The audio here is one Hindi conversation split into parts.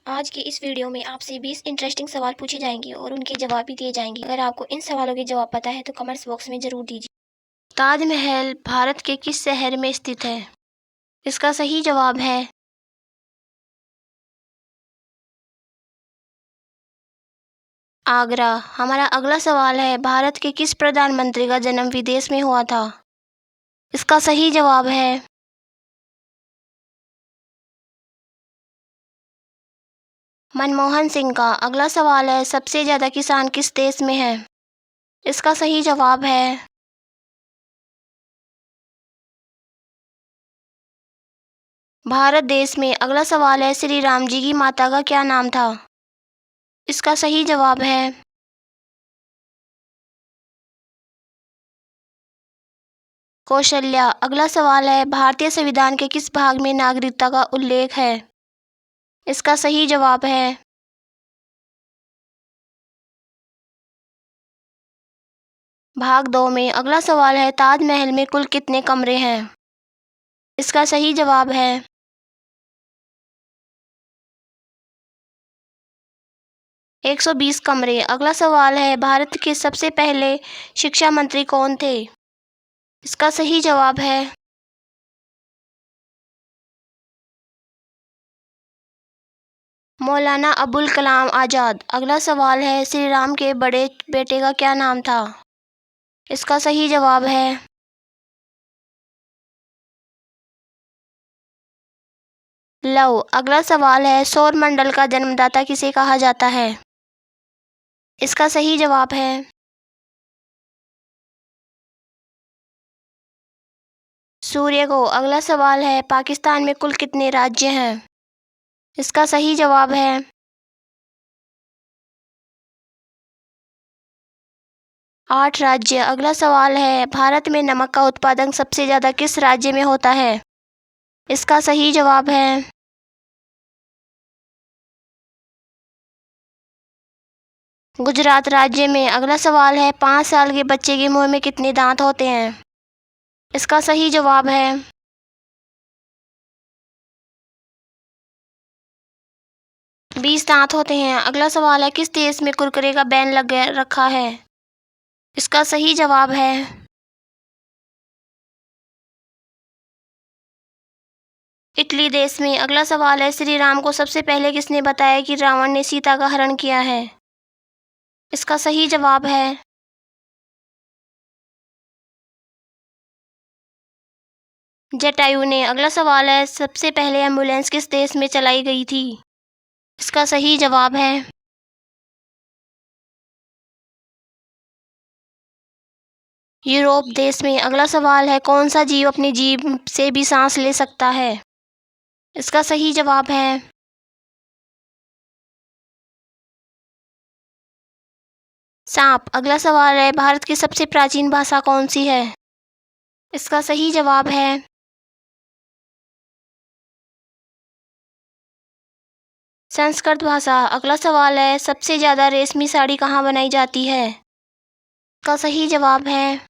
आज की इस वीडियो में आपसे 20 इंटरेस्टिंग सवाल पूछे जाएंगे और उनके जवाब भी दिए जाएंगे। अगर आपको इन सवालों के जवाब पता है तो कमेंट्स बॉक्स में जरूर दीजिए। ताजमहल भारत के किस शहर में स्थित है? इसका सही जवाब है आगरा। हमारा अगला सवाल है, भारत के किस प्रधानमंत्री का जन्म विदेश में हुआ था? इसका सही जवाब है मनमोहन सिंह का। अगला सवाल है, सबसे ज्यादा किसान किस देश में है? इसका सही जवाब है भारत देश में। अगला सवाल है, श्री राम जी की माता का क्या नाम था? इसका सही जवाब है कौशल्या। अगला सवाल है, भारतीय संविधान के किस भाग में नागरिकता का उल्लेख है? इसका सही जवाब है 2 में। अगला सवाल है, ताजमहल में कुल कितने कमरे हैं? इसका सही जवाब है 120 कमरे। अगला सवाल है, भारत के सबसे पहले शिक्षा मंत्री कौन थे? इसका सही जवाब है मौलाना अबुल कलाम आज़ाद। अगला सवाल है, श्री राम के बड़े बेटे का क्या नाम था? इसका सही जवाब है लव। अगला सवाल है, सौर मंडल का जन्मदाता किसे कहा जाता है? इसका सही जवाब है सूर्य को। अगला सवाल है, पाकिस्तान में कुल कितने राज्य हैं? इसका सही जवाब है 8 राज्य। अगला सवाल है, भारत में नमक का उत्पादन सबसे ज्यादा किस राज्य में होता है? इसका सही जवाब है गुजरात राज्य में। अगला सवाल है, 5 साल के बच्चे के मुंह में कितने दांत होते हैं? इसका सही जवाब है 20 दांत होते हैं। अगला सवाल है, किस देश में कुरकुरे का बैन लग रखा है? इसका सही जवाब है इटली देश में। अगला सवाल है, श्री राम को सबसे पहले किसने बताया कि रावण ने सीता का हरण किया है? इसका सही जवाब है जटायु ने। अगला सवाल है, सबसे पहले एम्बुलेंस किस देश में चलाई गई थी? इसका सही जवाब है यूरोप देश में। अगला सवाल है, कौन सा जीव अपनी जीभ से भी सांस ले सकता है? इसका सही जवाब है सांप। अगला सवाल है, भारत की सबसे प्राचीन भाषा कौन सी है? इसका सही जवाब है संस्कृत भाषा। अगला सवाल है, सबसे ज्यादा रेशमी साड़ी कहाँ बनाई जाती है? इसका सही जवाब है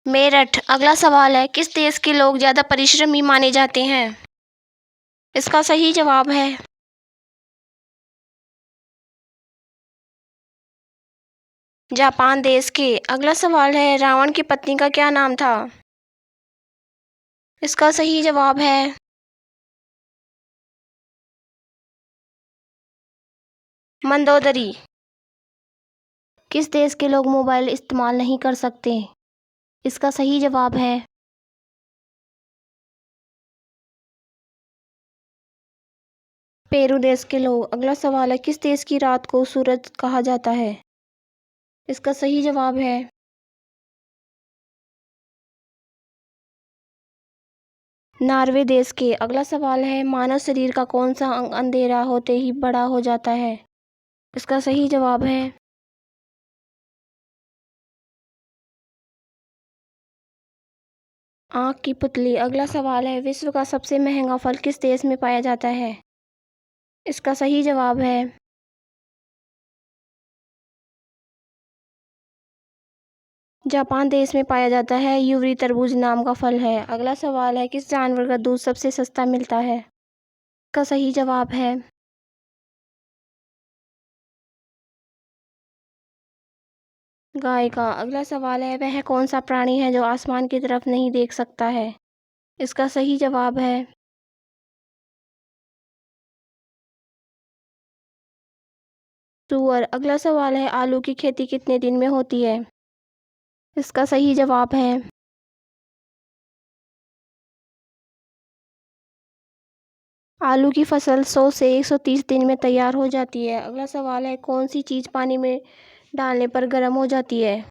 मेरठ। अगला सवाल है, किस देश के लोग ज्यादा परिश्रमी माने जाते हैं? इसका सही जवाब है जापान देश के। अगला सवाल है, रावण की पत्नी का क्या नाम था? इसका सही जवाब है मंदोदरी। किस देश के लोग मोबाइल इस्तेमाल नहीं कर सकते? इसका सही जवाब है पेरू देश के लोग। अगला सवाल है, किस देश की रात को सूरज कहा जाता है? इसका सही जवाब है नॉर्वे देश के। अगला सवाल है, मानव शरीर का कौन सा अंग अंधेरा होते ही बड़ा हो जाता है? इसका सही जवाब है आँख की पुतली। अगला सवाल है, विश्व का सबसे महंगा फल किस देश में पाया जाता है? इसका सही जवाब है जापान देश में पाया जाता है यूरी तरबूज नाम का फल है। अगला सवाल है, किस जानवर का दूध सबसे सस्ता मिलता है? का सही जवाब है गाय का। अगला सवाल है, वह कौन सा प्राणी है जो आसमान की तरफ नहीं देख सकता है? इसका सही जवाब है सूअर। अगला सवाल है, आलू की खेती कितने दिन में होती है? इसका सही जवाब है आलू की फसल 100 से 130 दिन में तैयार हो जाती है। अगला सवाल है, कौन सी चीज़ पानी में डालने पर गर्म हो जाती है?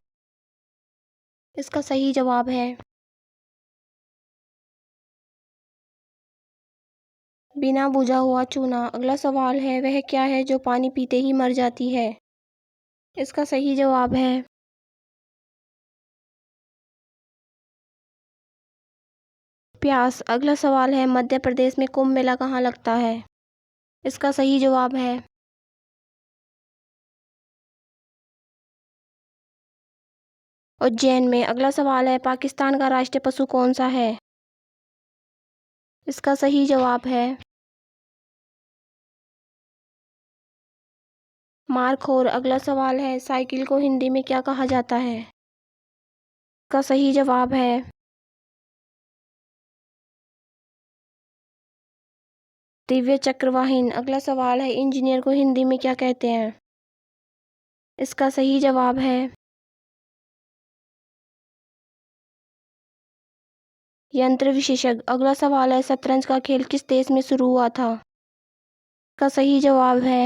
इसका सही जवाब है बिना बुझा हुआ चूना। अगला सवाल है, वह क्या है जो पानी पीते ही मर जाती है? इसका सही जवाब है प्यास। अगला सवाल है, मध्य प्रदेश में कुंभ मेला कहाँ लगता है? इसका सही जवाब है उज्जैन में। अगला सवाल है, पाकिस्तान का राष्ट्रीय पशु कौन सा है? इसका सही जवाब है मारखोर। अगला सवाल है, साइकिल को हिंदी में क्या कहा जाता है? इसका सही जवाब है दिव्य चक्रवाहिन। अगला सवाल है, इंजीनियर को हिंदी में क्या कहते हैं? इसका सही जवाब है यंत्र विशेषज्ञ। अगला सवाल है, शतरंज का खेल किस देश में शुरू हुआ था? इसका सही जवाब है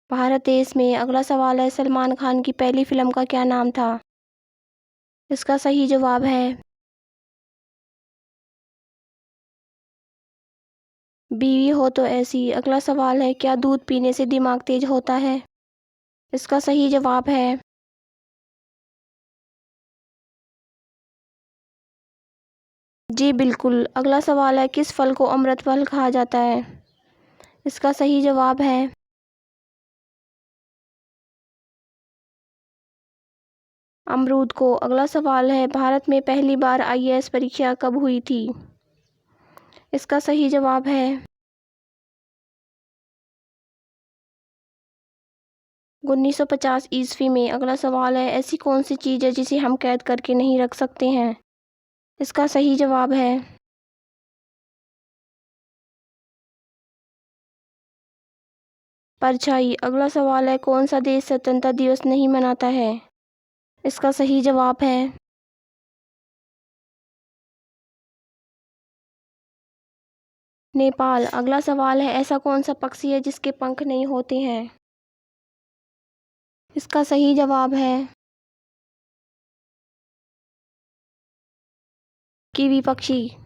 भारत देश में। अगला सवाल है, सलमान खान की पहली फिल्म का क्या नाम था? इसका सही जवाब है बीवी हो तो ऐसी। अगला सवाल है, क्या दूध पीने से दिमाग तेज होता है? इसका सही जवाब है जी बिल्कुल। अगला सवाल है, किस फल को अमृत फल कहा जाता है? इसका सही जवाब है अमरूद को। अगला सवाल है, भारत में पहली बार आईएएस परीक्षा कब हुई थी? इसका सही जवाब है 1950 ईस्वी में। अगला सवाल है, ऐसी कौन सी चीज़ है जिसे हम कैद करके नहीं रख सकते हैं? इसका सही जवाब है परछाई। अगला सवाल है, कौन सा देश स्वतंत्रता दिवस नहीं मनाता है? इसका सही जवाब है नेपाल। अगला सवाल है, ऐसा कौन सा पक्षी है जिसके पंख नहीं होते हैं? इसका सही जवाब है कीवी पक्षी।